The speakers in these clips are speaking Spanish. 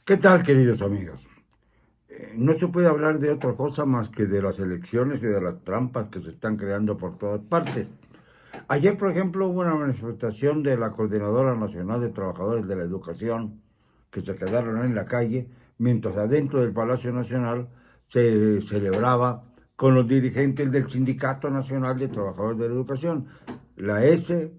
¿Qué tal, queridos amigos? No se puede hablar de otra cosa más que de las elecciones y de las trampas que se están creando por todas partes. Ayer, por ejemplo, hubo una manifestación de la Coordinadora Nacional de Trabajadores de la Educación que se quedaron en la calle, mientras adentro del Palacio Nacional se celebraba con los dirigentes del Sindicato Nacional de Trabajadores de la Educación. La S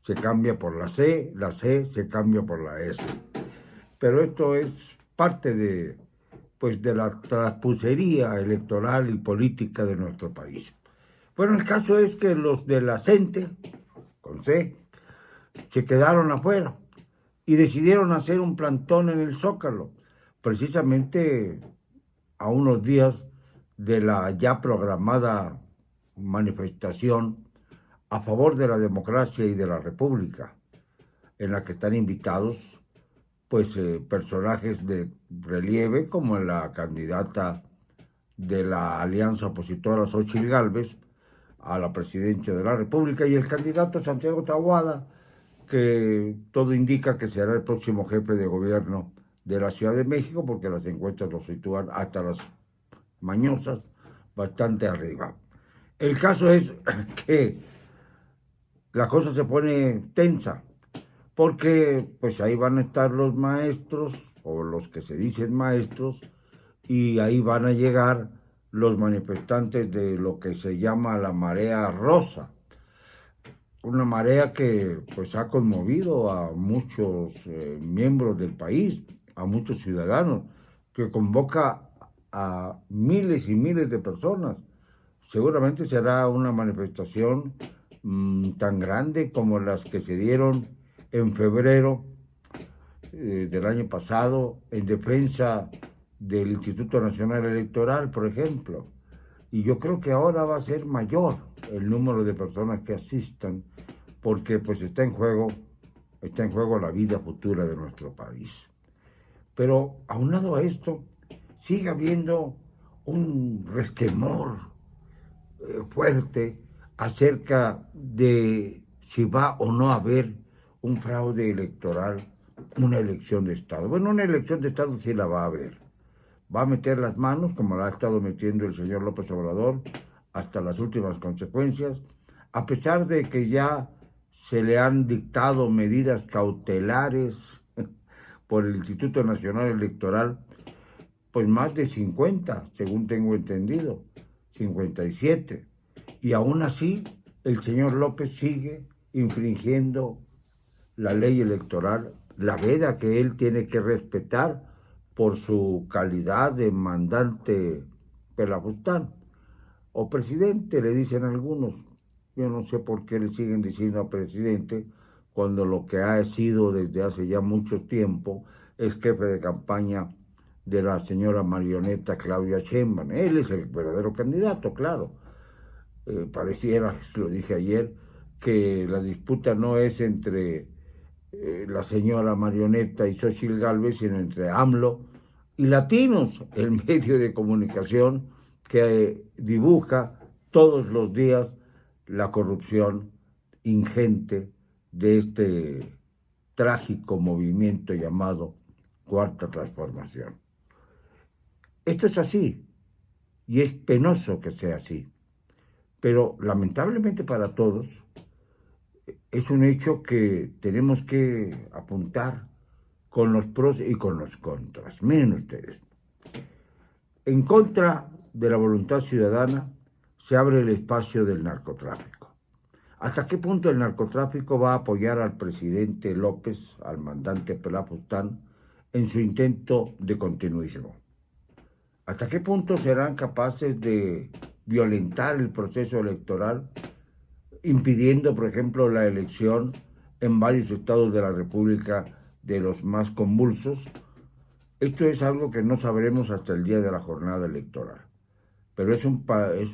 se cambia por la C se cambia por la S. Pero esto es parte de la traspucería electoral y política de nuestro país. Bueno, el caso es que los de la CENTE, con C, se quedaron afuera y decidieron hacer un plantón en el Zócalo, precisamente a unos días de la ya programada manifestación a favor de la democracia y de la república, en la que están invitados personajes de relieve como la candidata de la alianza opositora Xóchitl Gálvez a la presidencia de la República y el candidato Santiago Taboada, que todo indica que será el próximo jefe de gobierno de la Ciudad de México, porque las encuestas lo sitúan hasta las mañosas bastante arriba. El caso es que la cosa se pone tensa, porque pues ahí van a estar los maestros o los que se dicen maestros y ahí van a llegar los manifestantes de lo que se llama la marea rosa, una marea que pues ha conmovido a muchos miembros del país, a muchos ciudadanos, que convoca a miles y miles de personas. Seguramente será una manifestación tan grande como las que se dieron en febrero del año pasado en defensa del Instituto Nacional Electoral, por ejemplo. Y yo creo que ahora va a ser mayor el número de personas que asistan, porque pues está en juego la vida futura de nuestro país. Pero aunado a esto, sigue habiendo un resquemor fuerte acerca de si va o no a haber un fraude electoral, una elección de Estado. Bueno, una elección de Estado sí la va a haber. Va a meter las manos, como la ha estado metiendo el señor López Obrador, hasta las últimas consecuencias, a pesar de que ya se le han dictado medidas cautelares por el Instituto Nacional Electoral, pues más de 50, según tengo entendido, 57. Y aún así, el señor López sigue infringiendo la ley electoral, la veda que él tiene que respetar por su calidad de mandante pelafustán, o presidente, le dicen algunos. Yo no sé por qué le siguen diciendo a presidente, cuando lo que ha sido desde hace ya mucho tiempo es jefe de campaña de la señora marioneta Claudia Sheinbaum. Él es el verdadero candidato, claro. Pareciera, lo dije ayer, que la disputa no es entre la señora marioneta y Xóchitl Gálvez, sino entre AMLO y Latinos, el medio de comunicación que dibuja todos los días la corrupción ingente de este trágico movimiento llamado Cuarta Transformación. Esto es así, y es penoso que sea así, pero lamentablemente para todos es un hecho que tenemos que apuntar con los pros y con los contras. Miren ustedes, en contra de la voluntad ciudadana se abre el espacio del narcotráfico. ¿Hasta qué punto el narcotráfico va a apoyar al presidente López, al mandante Pelafustán, en su intento de continuismo? ¿Hasta qué punto serán capaces de violentar el proceso electoral, impidiendo, por ejemplo, la elección en varios estados de la República de los más convulsos? Esto es algo que no sabremos hasta el día de la jornada electoral, pero es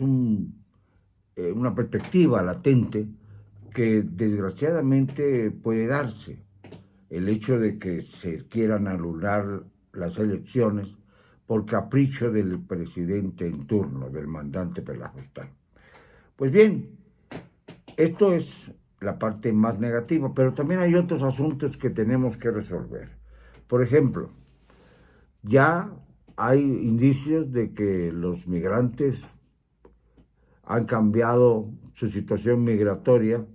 una perspectiva latente que desgraciadamente puede darse. El hecho de que se quieran anular las elecciones por capricho del presidente en turno, del mandante Pelafustán. Pues bien, esto es la parte más negativa, pero también hay otros asuntos que tenemos que resolver. Por ejemplo, Ya hay indicios de que los migrantes han cambiado su situación migratoria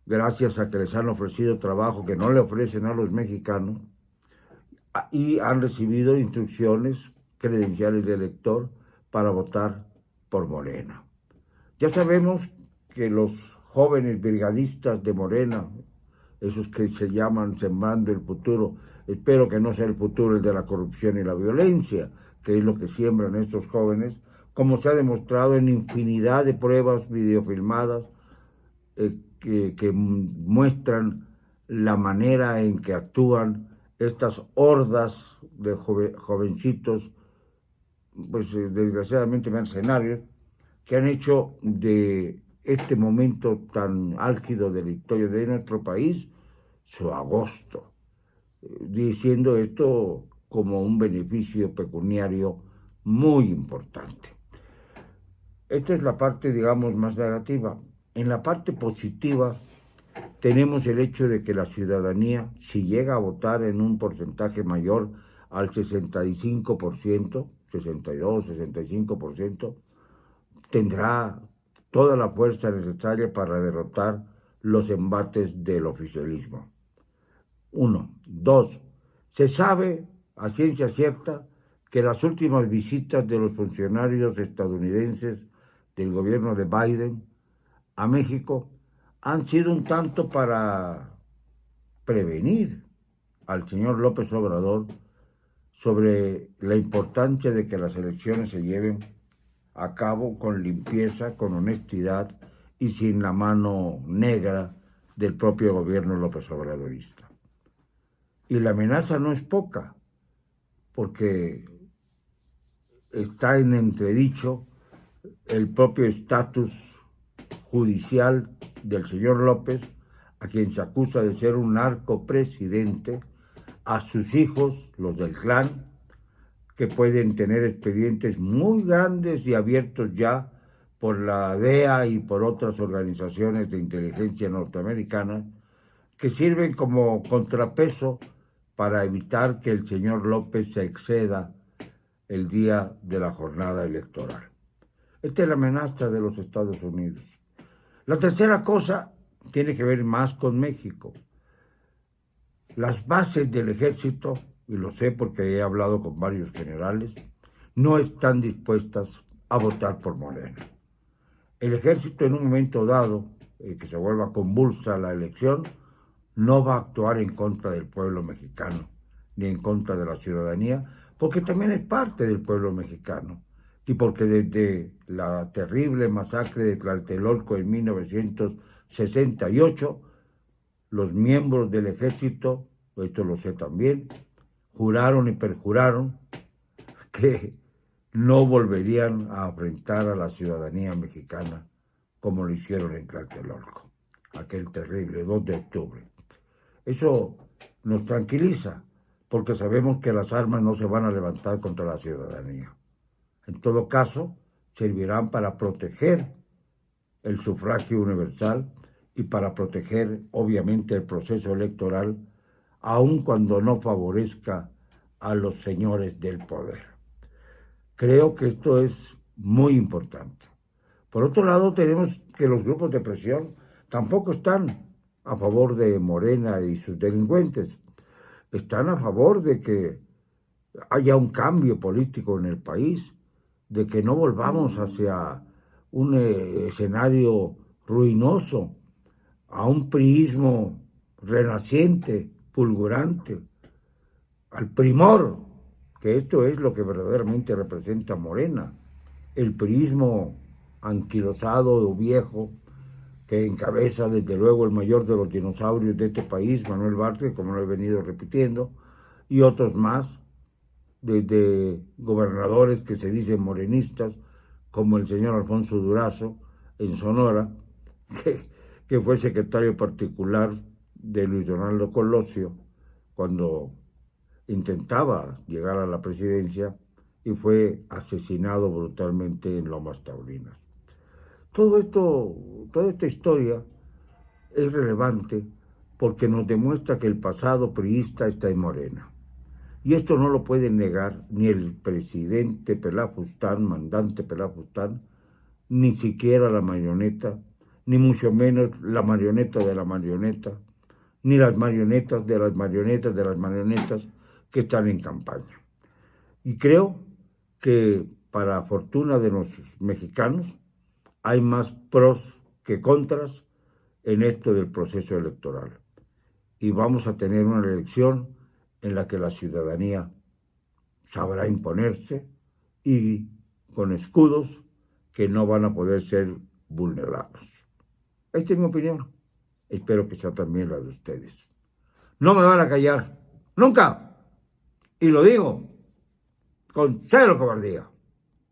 gracias a que les han ofrecido trabajo que no le ofrecen a los mexicanos y han recibido instrucciones, credenciales de elector para votar por Morena. Ya sabemos que los jóvenes brigadistas de Morena, esos que se llaman Sembrando el Futuro, espero que no sea el futuro el de la corrupción y la violencia, que es lo que siembran estos jóvenes, como se ha demostrado en infinidad de pruebas videofilmadas que muestran la manera en que actúan estas hordas de jovencitos, pues desgraciadamente mercenarios, que han hecho de este momento tan álgido de la historia de nuestro país su agosto, diciendo esto como un beneficio pecuniario muy importante. Esta es la parte, digamos, más negativa. En la parte positiva tenemos el hecho de que la ciudadanía, si llega a votar en un porcentaje mayor al 65%, 62, 65%, tendrá toda la fuerza necesaria para derrotar los embates del oficialismo. 1. 2. Se sabe a ciencia cierta que las últimas visitas de los funcionarios estadounidenses del gobierno de Biden a México han sido un tanto para prevenir al señor López Obrador sobre la importancia de que las elecciones se lleven a cabo con limpieza, con honestidad y sin la mano negra del propio gobierno López Obradorista. Y la amenaza no es poca, porque está en entredicho el propio estatus judicial del señor López, a quien se acusa de ser un narcopresidente, a sus hijos, los del clan, que pueden tener expedientes muy grandes y abiertos ya por la DEA y por otras organizaciones de inteligencia norteamericanas, que sirven como contrapeso para evitar que el señor López se exceda el día de la jornada electoral. Esta es la amenaza de los Estados Unidos. La tercera cosa tiene que ver más con México. Las bases del ejército, y lo sé porque he hablado con varios generales, no están dispuestas a votar por Morena. El ejército en un momento dado, que se vuelva convulsa la elección, no va a actuar en contra del pueblo mexicano, ni en contra de la ciudadanía, porque también es parte del pueblo mexicano, y porque desde la terrible masacre de Tlatelolco en 1968, los miembros del ejército, esto lo sé también, juraron y perjuraron que no volverían a afrentar a la ciudadanía mexicana como lo hicieron en Tlatelolco, aquel terrible 2 de octubre. Eso nos tranquiliza, porque sabemos que las armas no se van a levantar contra la ciudadanía. En todo caso, servirán para proteger el sufragio universal y para proteger, obviamente, el proceso electoral, aun cuando no favorezca a los señores del poder. Creo que esto es muy importante. Por otro lado, tenemos que los grupos de presión tampoco están a favor de Morena y sus delincuentes. Están a favor de que haya un cambio político en el país, de que no volvamos hacia un escenario ruinoso, a un priismo renaciente, fulgurante, al primor, que esto es lo que verdaderamente representa Morena, el priismo anquilosado o viejo que encabeza desde luego el mayor de los dinosaurios de este país, Manuel Bartlett, como lo he venido repitiendo, y otros más, desde gobernadores que se dicen morenistas, como el señor Alfonso Durazo en Sonora, que fue secretario particular de Luis Donaldo Colosio cuando intentaba llegar a la presidencia y fue asesinado brutalmente en Lomas Taurinas. Todo esto, toda esta historia es relevante porque nos demuestra que el pasado priista está en Morena. Y esto no lo puede negar ni el presidente Pelafustán, mandante Pelafustán, ni siquiera la marioneta, ni mucho menos la marioneta de la marioneta, ni las marionetas de las marionetas de las marionetas que están en campaña. Y creo que para fortuna de los mexicanos hay más pros que contras en esto del proceso electoral. Y vamos a tener una elección en la que la ciudadanía sabrá imponerse y con escudos que no van a poder ser vulnerados. Esta es mi opinión. Espero que sea también la de ustedes. No me van a callar, nunca. Y lo digo con cero cobardía.